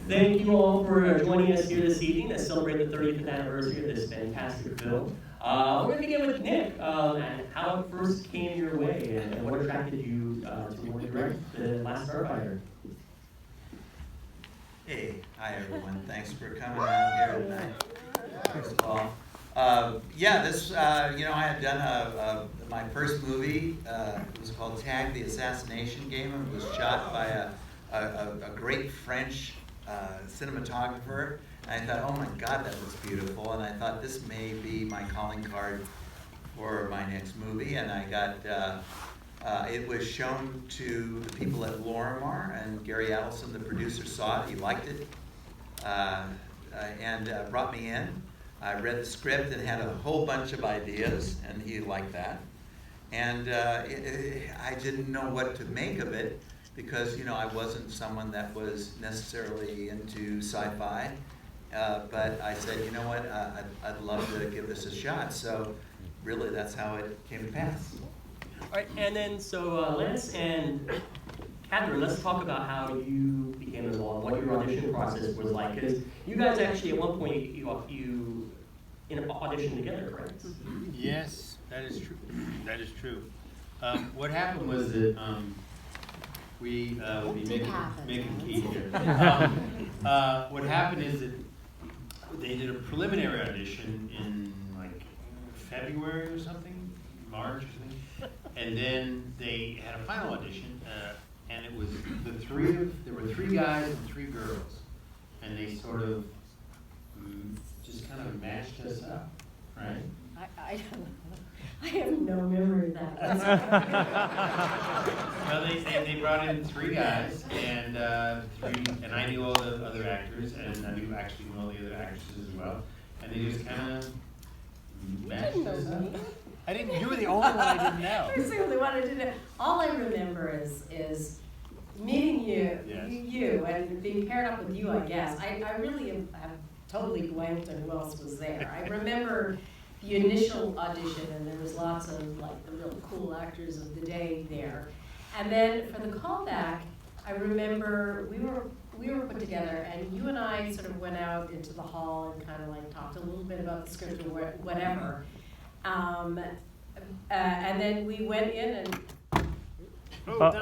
Thank you all for joining us here this evening to celebrate the 35th anniversary of this fantastic film. We're going to begin with Nick and how it first came your way and what attracted you to want to direct the last Starfighter. Hey, hi everyone. Thanks for coming out here tonight. First of all, this I had done my first movie. It was called Tag: The Assassination Game, and it was shot by a great French cinematographer. And I thought, oh my God, that looks beautiful. And I thought this may be my calling card for my next movie. And I got it was shown to the people at Lorimar, and Gary Adelson, the producer, saw it. He liked it, and brought me in. I read the script and had a whole bunch of ideas, and he liked that. And I didn't know what to make of it because I wasn't someone that was necessarily into sci-fi. But I said, you know what, I'd love to give this a shot. So really, that's how it came to pass. All right, and then so Lance and Catherine, let's talk about how you became involved, what your audition process was like, because you guys actually at one point you in an audition together, correct? Yes, that is true. That is true. What happened was that we will be making key here. What happened is that they did a preliminary audition in like February or something, March or something. And then they had a final audition, and it was there were 3 guys and 3 girls, and they sort of just kind of matched us up, right? I don't know. I have no memory of that. Well, they brought in 3 guys, and I knew all the other actors, and I knew all the other actresses as well, and they just kind of matched us up. You were the only one I didn't know. I was the only one I didn't know. All I remember is meeting you, yes. you, and being paired up with you, I guess. I really have totally blanked on who else was there. I remember the initial audition, and there was lots of like the real cool actors of the day there. And then for the callback, I remember we were put together, and you and I sort of went out into the hall and kind of like talked a little bit about the script or whatever. And then we went in and dropped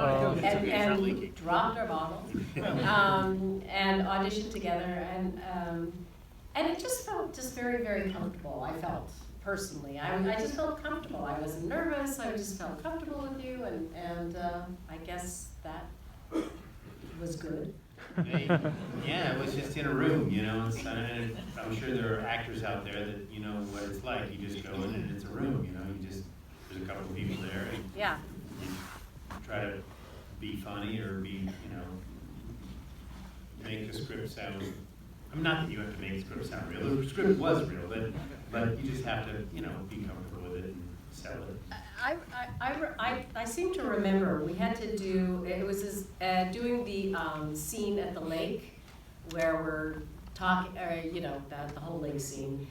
our bottles and auditioned together, and it just felt very, very comfortable. I felt personally, I just felt comfortable. I wasn't nervous. I just felt comfortable with you, and I guess that was good. Yeah, it was just in a room, and I'm sure there are actors out there that what it's like. You just go in and it's a room, there's a couple of people there, and yeah. you try to be funny or be, make the script sound. Not that you have to make the script sound real. The script was real, but you just have to, be comfortable with it and sell it. I seem to remember we had to do, it was doing the scene at the lake where we're talking, the whole lake scene,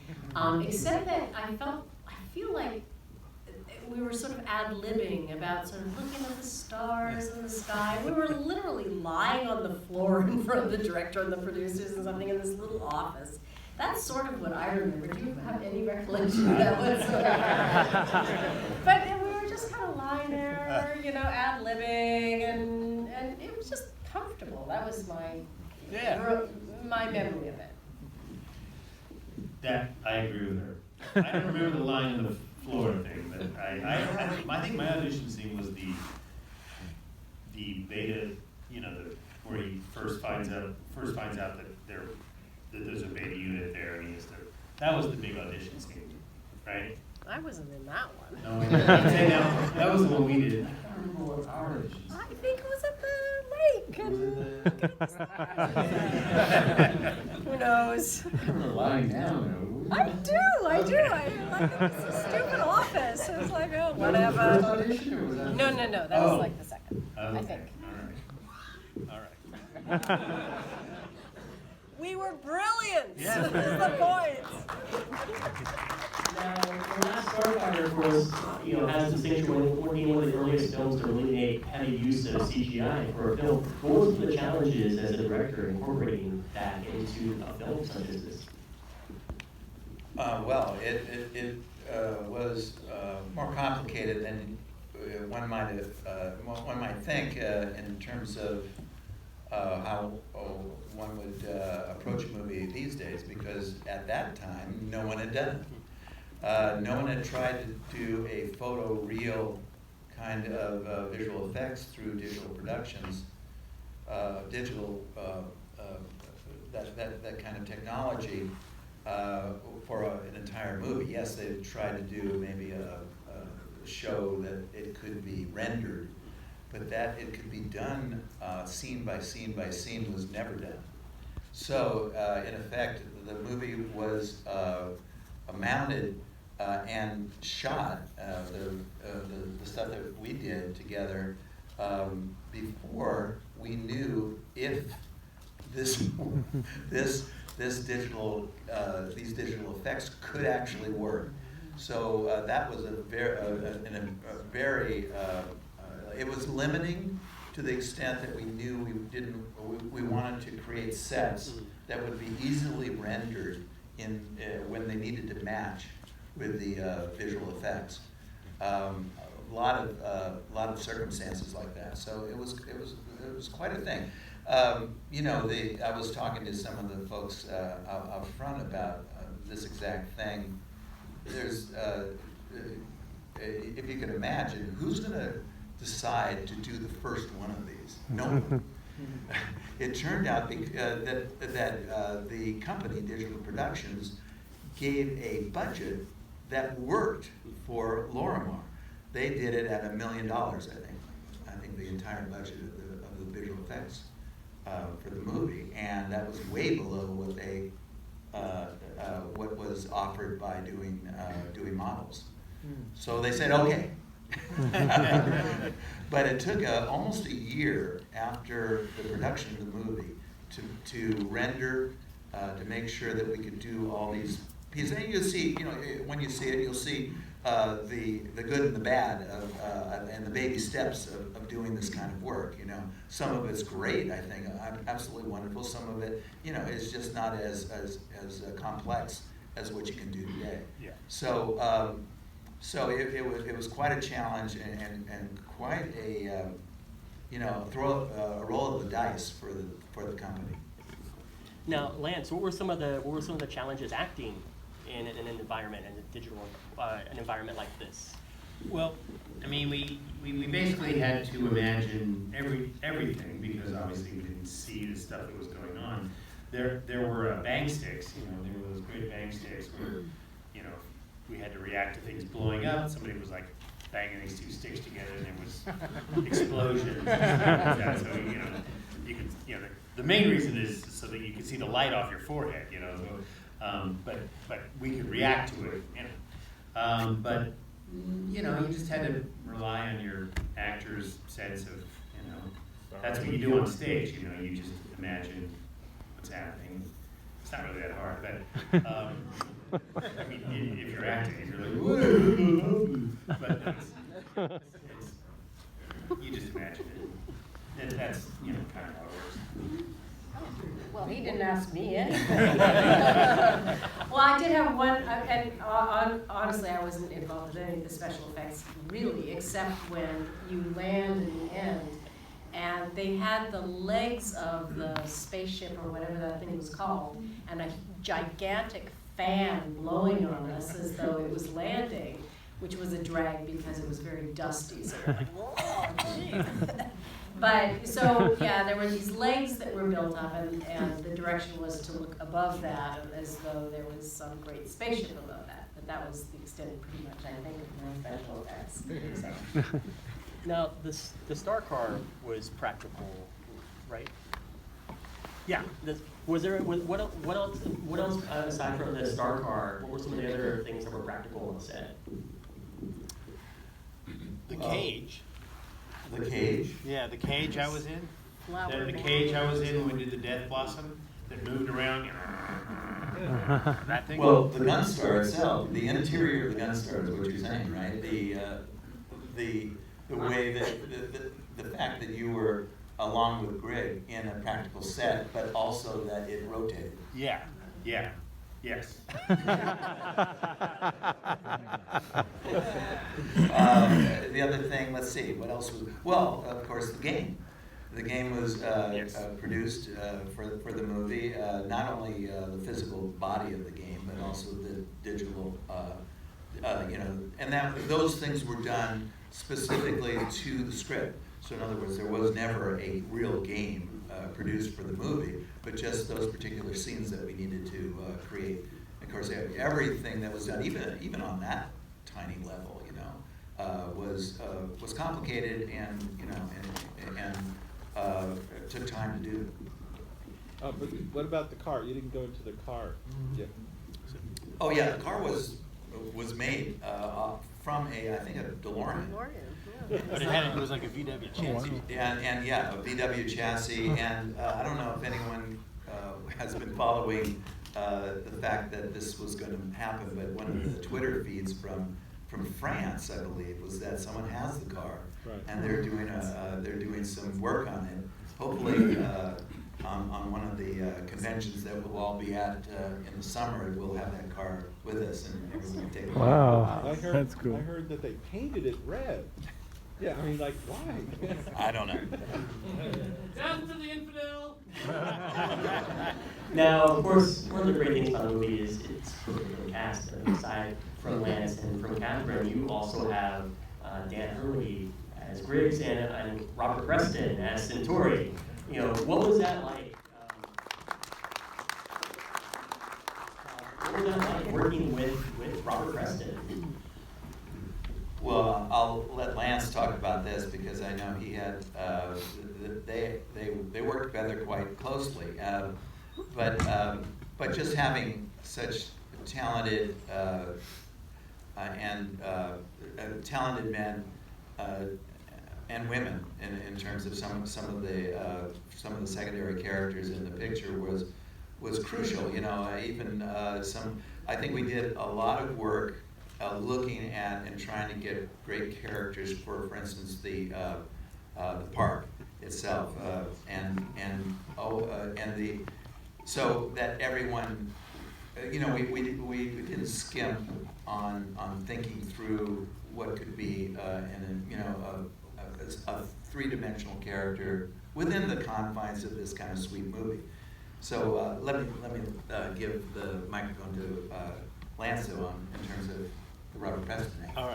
except that I feel like we were sort of ad-libbing about sort of looking at the stars in the sky. We were literally lying on the floor in front of the director and the producers and something in this little office. That's sort of what I remember. Do you have any recollection of that whatsoever? But we were just kind of lying there, ad-libbing, and it was just comfortable. That was my memory of it. That, I agree with her. I don't remember the lying on the floor thing, but I think my audition scene was the beta, where he first finds out that there's a beta unit there, and he has to. That was the big audition scene, right? I wasn't in that one. No, I'm saying that was the one we did. I can't remember what our audition. I think it was at the lake. Who knows? We're lying down. I do. I like it was a stupid office. It was like, oh, whatever. Was that the first audition, or was that? No. That was like the second. Okay. I think. All right. We were brilliant. Yeah. Is the point. Now, the last Starfighter, of course, has the distinction when being one of the earliest films to really make heavy use of CGI for a film. What were some of the challenges as a director incorporating that into a film such as this? Well, it was more complicated than one might think in terms of how one would approach a movie these days, because at that time no one had done it. No one had tried to do a photoreal kind of visual effects through digital productions, that kind of technology for an entire movie. Yes, they tried to do maybe a show that it could be rendered, but that it could be done scene by scene by scene was never done. So in effect, the movie was mounted and shot, the stuff that we did together before we knew if this digital these digital effects could actually work. So that was a very it was limiting to the extent that we knew we wanted to create sets that would be easily rendered in when they needed to match with the visual effects. A lot of circumstances like that. So it was quite a thing. I was talking to some of the folks out front about this exact thing. There's, if you can imagine, who's going to decide to do the first one of these? No one. It turned out that the company, Digital Productions, gave a budget that worked for Lorimar. They did it at $1 million, I think. I think the entire budget of the visual effects for the movie, and that was way below what was offered by doing models. So they said, okay. But it took almost a year after the production of the movie to render, to make sure that we could do all these pieces. And you'll see, when you see it, you'll see the good and the bad and the baby steps of doing this kind of work. Some of it's great, I think, absolutely wonderful. Some of it, is just not as complex as what you can do today. Yeah. So it was quite a challenge and quite a roll of the dice for the company. Now, Lance, what were some of the challenges acting in an environment, in a digital an environment like this? Well, I mean, we basically had to imagine everything, because obviously we didn't see the stuff that was going on. There were bang sticks, there were those great bang sticks where, we had to react to things blowing up. Somebody was like banging these two sticks together, and there was explosions. And stuff like that. So you could, the main reason is so that you could see the light off your forehead, but we could react to it, but you just had to rely on your actor's sense of, that's what you do on stage. You just imagine what's happening. It's not really that hard, but I mean, if you're acting, if you're like, whoa, but you just imagine it. And that's kind of how it works. Well, he didn't ask me anything. Well, I did have one, and honestly, I wasn't involved with any of the special effects, really, except when you land in the end, and they had the legs of the spaceship, or whatever that thing was called, and a gigantic fan blowing on us as though it was landing, which was a drag because it was very dusty, so we're like, whoa, geez. But, so, yeah, there were these legs that were built up, and the direction was to look above that as though there was some great spaceship above that. But that was the extent, pretty much, I think, of my special effects. So. Now, the Star Car was practical, right? Yeah. What else aside from the Star Car? What were some of the other things that were practical on set? The cage. The cage. Yeah, the cage I was in. Flower The man. cage I was in when we did the Death Blossom, that moved around. That thing. Well, the Gunstar itself, the interior of the Gunstar is what you're saying, right? The way that the fact that you were along with Greg in a practical set, but also that it rotated. Yeah. Yes. The other thing, let's see, what else was? Well, of course, the game. The game was Yes. produced for the movie. Not only the physical body of the game, but also the digital. And those things were done specifically to the script. So in other words, there was never a real game produced for the movie, but just those particular scenes that we needed to create. Of course, everything that was done, even on that tiny level, was complicated and took time to do. But what about the car? You didn't go into the car. Yeah. Oh yeah, the car was made from I think a DeLorean. But it was like a VW chassis. And a VW chassis, and I don't know if anyone has been following the fact that this was going to happen, but one of the Twitter feeds from France, I believe, was that someone has the car, Right. and they're doing some work on it. Hopefully, on one of the conventions that we'll all be at in the summer, we'll have that car with us, and everyone can take a look. Wow, I heard, that's cool. I heard that they painted it red. Yeah, I mean, like, why? I don't know. Death to the infidel! Now, of course, one of the great things about the movie is it's perfectly cast. Aside from Lance and from Catherine, you also have Dan Hurley as Griggs and Robert Preston as Centauri. What was that like? What was that like working with Robert Preston? Well, I'll let Lance talk about this because I know he had they worked together quite closely, but just having such talented talented men and women in terms of some of the secondary characters in the picture was crucial. Even I think we did a lot of work looking at and trying to get great characters for instance, the park itself, so that everyone, we didn't skim on thinking through what could be a three-dimensional character within the confines of this kind of sweet movie. So let me give the microphone to Lance in terms of the Robert Preston name. All